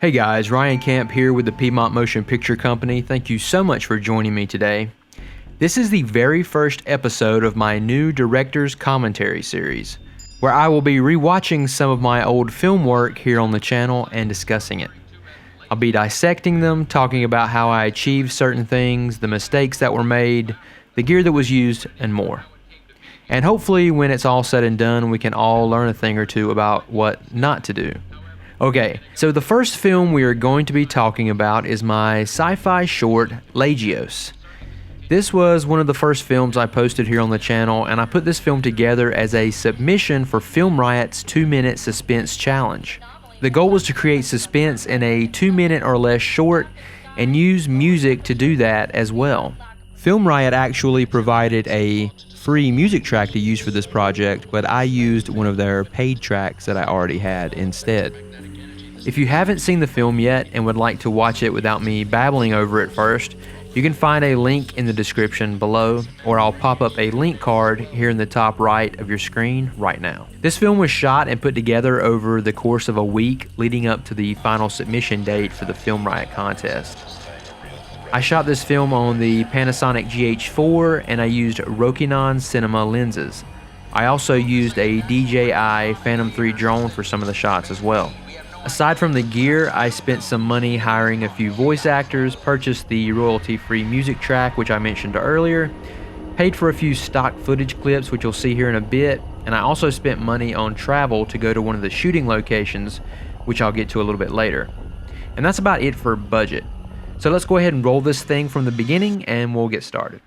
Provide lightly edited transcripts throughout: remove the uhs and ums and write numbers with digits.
Hey guys, Ryan Camp here with the Piedmont Motion Picture Company. Thank you so much for joining me today. This is the very first episode of my new Director's Commentary series, where I will be rewatching some of my old film work here on the channel and discussing it. I'll be dissecting them, talking about how I achieved certain things, the mistakes that were made, the gear that was used, and more. And hopefully when it's all said and done, we can all learn a thing or two about what not to do. Okay, so the first film we are going to be talking about is my sci-fi short, Lageos. This was one of the first films I posted here on the channel, and I put this film together as a submission for Film Riot's 2-minute suspense challenge. The goal was to create suspense in a 2-minute or less short and use music to do that as well. Film Riot actually provided a free music track to use for this project, but I used one of their paid tracks that I already had instead. If you haven't seen the film yet and would like to watch it without me babbling over it first, you can find a link in the description below, or I'll pop up a link card here in the top right of your screen right now. This film was shot and put together over the course of a week leading up to the final submission date for the Film Riot contest. I shot this film on the Panasonic GH4 and I used Rokinon cinema lenses. I also used a DJI Phantom 3 drone for some of the shots as well. Aside from the gear, I spent some money hiring a few voice actors, purchased the royalty-free music track which I mentioned earlier, paid for a few stock footage clips which you'll see here in a bit, and I also spent money on travel to go to one of the shooting locations which I'll get to a little bit later. And that's about it for budget. So let's go ahead and roll this thing from the beginning and we'll get started.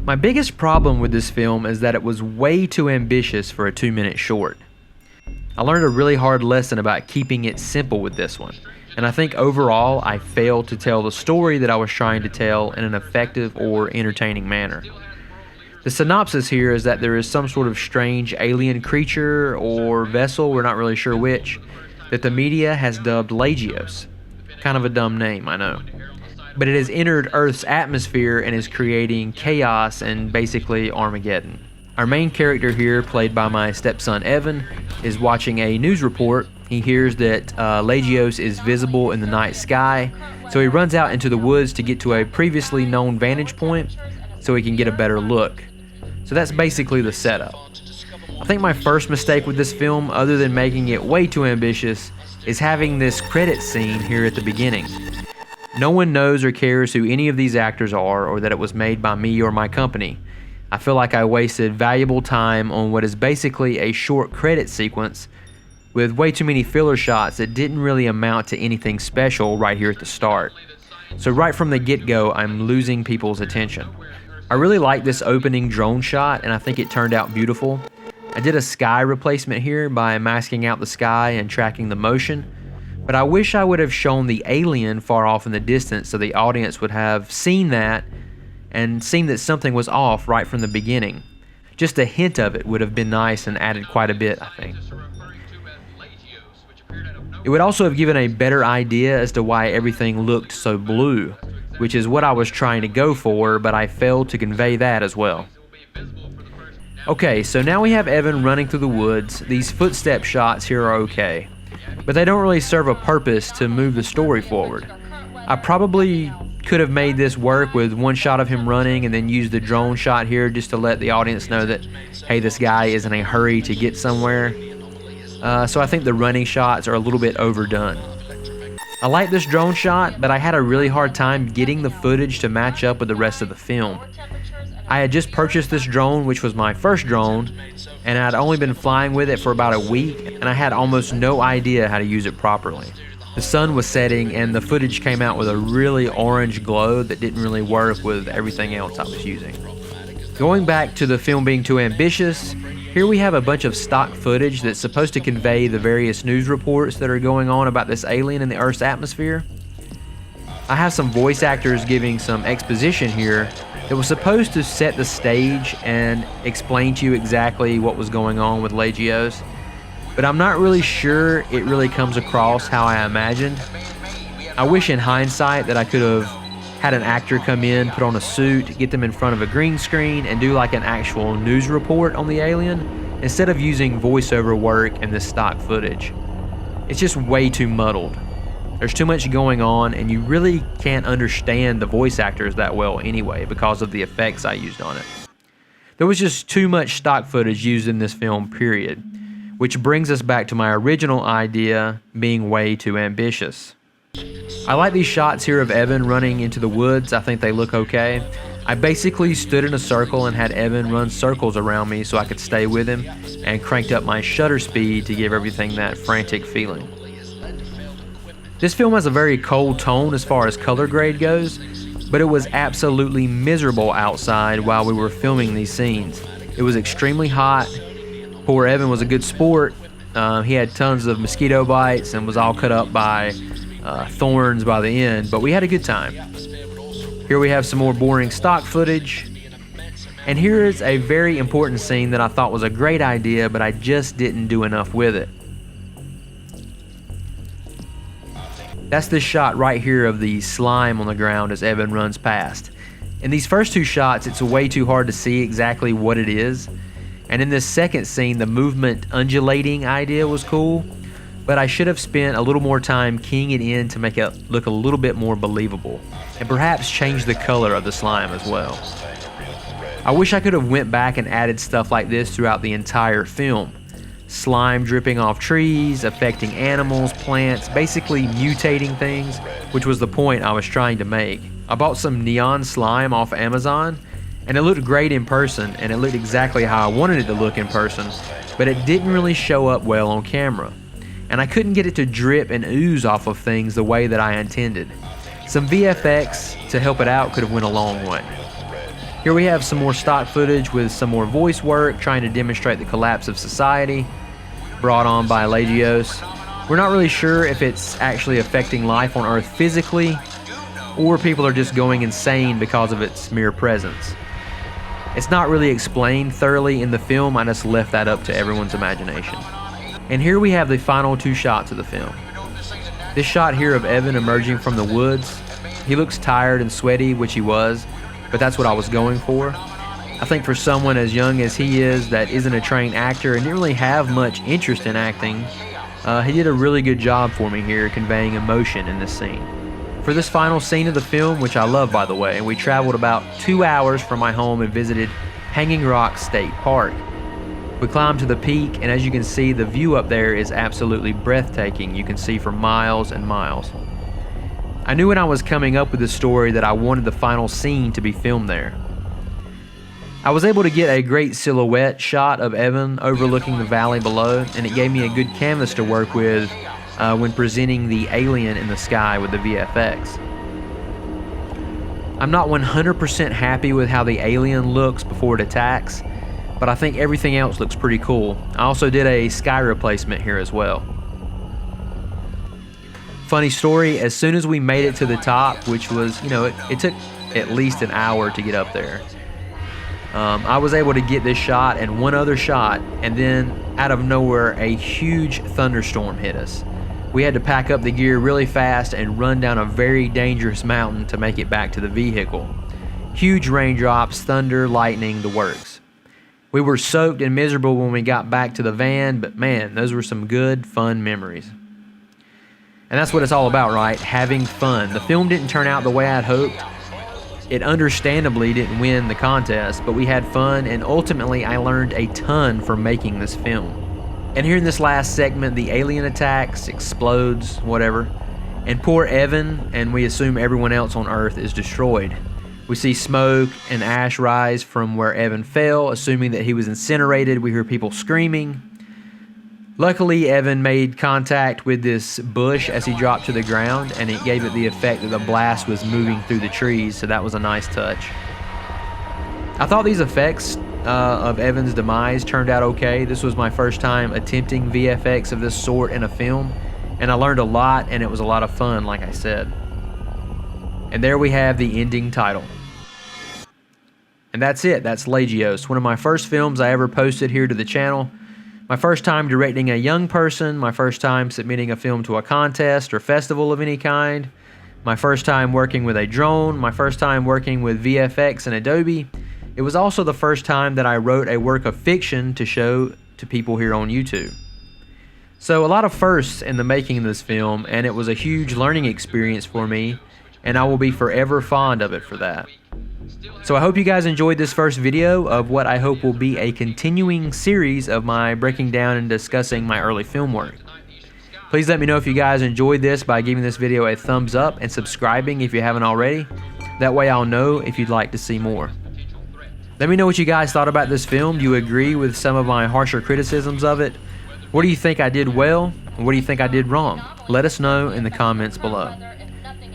My biggest problem with this film is that it was way too ambitious for a 2-minute short. I learned a really hard lesson about keeping it simple with this one, and I think overall I failed to tell the story that I was trying to tell in an effective or entertaining manner. The synopsis here is that there is some sort of strange alien creature or vessel, we're not really sure which, that the media has dubbed Lageos. Kind of a dumb name, I know. But it has entered Earth's atmosphere and is creating chaos and basically Armageddon. Our main character here, played by my stepson Evan, is watching a news report. He hears that Lageos is visible in the night sky, so he runs out into the woods to get to a previously known vantage point so he can get a better look. So that's basically the setup. I think my first mistake with this film, other than making it way too ambitious, is having this credit scene here at the beginning. No one knows or cares who any of these actors are or that it was made by me or my company. I feel like I wasted valuable time on what is basically a short credit sequence with way too many filler shots that didn't really amount to anything special right here at the start. So right from the get-go, I'm losing people's attention. I really like this opening drone shot and I think it turned out beautiful. I did a sky replacement here by masking out the sky and tracking the motion. But I wish I would have shown the alien far off in the distance so the audience would have seen that and seen that something was off right from the beginning. Just a hint of it would have been nice and added quite a bit, I think. It would also have given a better idea as to why everything looked so blue, which is what I was trying to go for, but I failed to convey that as well. Okay, so now we have Evan running through the woods. These footstep shots here are okay, but they don't really serve a purpose to move the story forward. I probably could have made this work with one shot of him running and then use the drone shot here just to let the audience know that, hey, this guy is in a hurry to get somewhere. So I think the running shots are a little bit overdone. I like this drone shot, but I had a really hard time getting the footage to match up with the rest of the film. I had just purchased this drone, which was my first drone, and I'd only been flying with it for about a week, and I had almost no idea how to use it properly. The sun was setting, and the footage came out with a really orange glow that didn't really work with everything else I was using. Going back to the film being too ambitious, here we have a bunch of stock footage that's supposed to convey the various news reports that are going on about this alien in the Earth's atmosphere. I have some voice actors giving some exposition here that was supposed to set the stage and explain to you exactly what was going on with Lageos, but I'm not really sure it really comes across how I imagined. I wish in hindsight that I could have had an actor come in, put on a suit, get them in front of a green screen, and do like an actual news report on the alien, instead of using voiceover work and this stock footage. It's just way too muddled. There's too much going on, and you really can't understand the voice actors that well anyway because of the effects I used on it. There was just too much stock footage used in this film, period. Which brings us back to my original idea being way too ambitious. I like these shots here of Evan running into the woods. I think they look okay. I basically stood in a circle and had Evan run circles around me so I could stay with him, and cranked up my shutter speed to give everything that frantic feeling. This film has a very cold tone as far as color grade goes, but it was absolutely miserable outside while we were filming these scenes. It was extremely hot. Poor Evan was a good sport. He had tons of mosquito bites and was all cut up by thorns by the end, but we had a good time. Here we have some more boring stock footage. And here is a very important scene that I thought was a great idea, but I just didn't do enough with it. That's this shot right here of the slime on the ground as Evan runs past. In these first two shots, it's way too hard to see exactly what it is. And in this second scene, the movement undulating idea was cool, but I should have spent a little more time keying it in to make it look a little bit more believable, and perhaps change the color of the slime as well. I wish I could have went back and added stuff like this throughout the entire film. Slime dripping off trees, affecting animals, plants, basically mutating things, which was the point I was trying to make. I bought some neon slime off Amazon, and it looked great in person, and it looked exactly how I wanted it to look in person, but it didn't really show up well on camera. And I couldn't get it to drip and ooze off of things the way that I intended. Some VFX to help it out could have went a long way. Here we have some more stock footage with some more voice work trying to demonstrate the collapse of society, brought on by Lageos. We're not really sure if it's actually affecting life on Earth physically, or people are just going insane because of its mere presence. It's not really explained thoroughly in the film, I just left that up to everyone's imagination. And here we have the final two shots of the film. This shot here of Evan emerging from the woods, he looks tired and sweaty, which he was, but that's what I was going for. I think for someone as young as he is that isn't a trained actor and didn't really have much interest in acting, he did a really good job for me here conveying emotion in this scene. For this final scene of the film, which I love by the way, we traveled about 2 hours from my home and visited Hanging Rock State Park. We climbed to the peak, and as you can see, the view up there is absolutely breathtaking. You can see for miles and miles. I knew when I was coming up with the story that I wanted the final scene to be filmed there. I was able to get a great silhouette shot of Evan overlooking the valley below, and it gave me a good canvas to work with when presenting the alien in the sky with the VFX. I'm not 100% happy with how the alien looks before it attacks, but I think everything else looks pretty cool. I also did a sky replacement here as well. Funny story, as soon as we made it to the top, which was, it took at least an hour to get up there. I was able to get this shot and one other shot, and then out of nowhere, a huge thunderstorm hit us. We had to pack up the gear really fast and run down a very dangerous mountain to make it back to the vehicle. Huge raindrops, thunder, lightning, the works. We were soaked and miserable when we got back to the van, but man, those were some good, fun memories. And that's what it's all about, right? Having fun. The film didn't turn out the way I'd hoped. It understandably didn't win the contest, but we had fun, and ultimately I learned a ton from making this film. And here in this last segment, the alien attacks, explodes, whatever, and poor Evan, and we assume everyone else on Earth, is destroyed. We see smoke and ash rise from where Evan fell, assuming that he was incinerated. We hear people screaming. Luckily, Evan made contact with this bush as he dropped to the ground, and it gave it the effect that the blast was moving through the trees, so that was a nice touch. I thought these effects of Evan's demise turned out okay. This was my first time attempting VFX of this sort in a film, and I learned a lot, and it was a lot of fun, like I said. And there we have the ending title. And that's it. That's Lageos, one of my first films I ever posted here to the channel. My first time directing a young person, my first time submitting a film to a contest or festival of any kind, my first time working with a drone, my first time working with VFX and Adobe. It was also the first time that I wrote a work of fiction to show to people here on YouTube. So a lot of firsts in the making of this film, and it was a huge learning experience for me, and I will be forever fond of it for that. So I hope you guys enjoyed this first video of what I hope will be a continuing series of my breaking down and discussing my early film work. Please let me know if you guys enjoyed this by giving this video a thumbs up and subscribing if you haven't already. That way I'll know if you'd like to see more. Let me know what you guys thought about this film. Do you agree with some of my harsher criticisms of it? What do you think I did well, and what do you think I did wrong? Let us know in the comments below.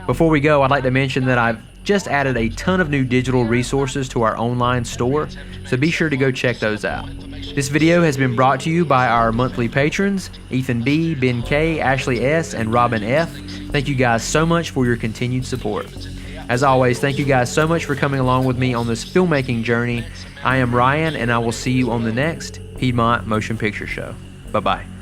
Before we go, I'd like to mention that I've just added a ton of new digital resources to our online store, so be sure to go check those out. This video has been brought to you by our monthly patrons, Ethan B, Ben K, Ashley S, and Robin F. Thank you guys so much for your continued support. As always, thank you guys so much for coming along with me on this filmmaking journey. I am Ryan, and I will see you on the next Piedmont Motion Picture Show. Bye-bye.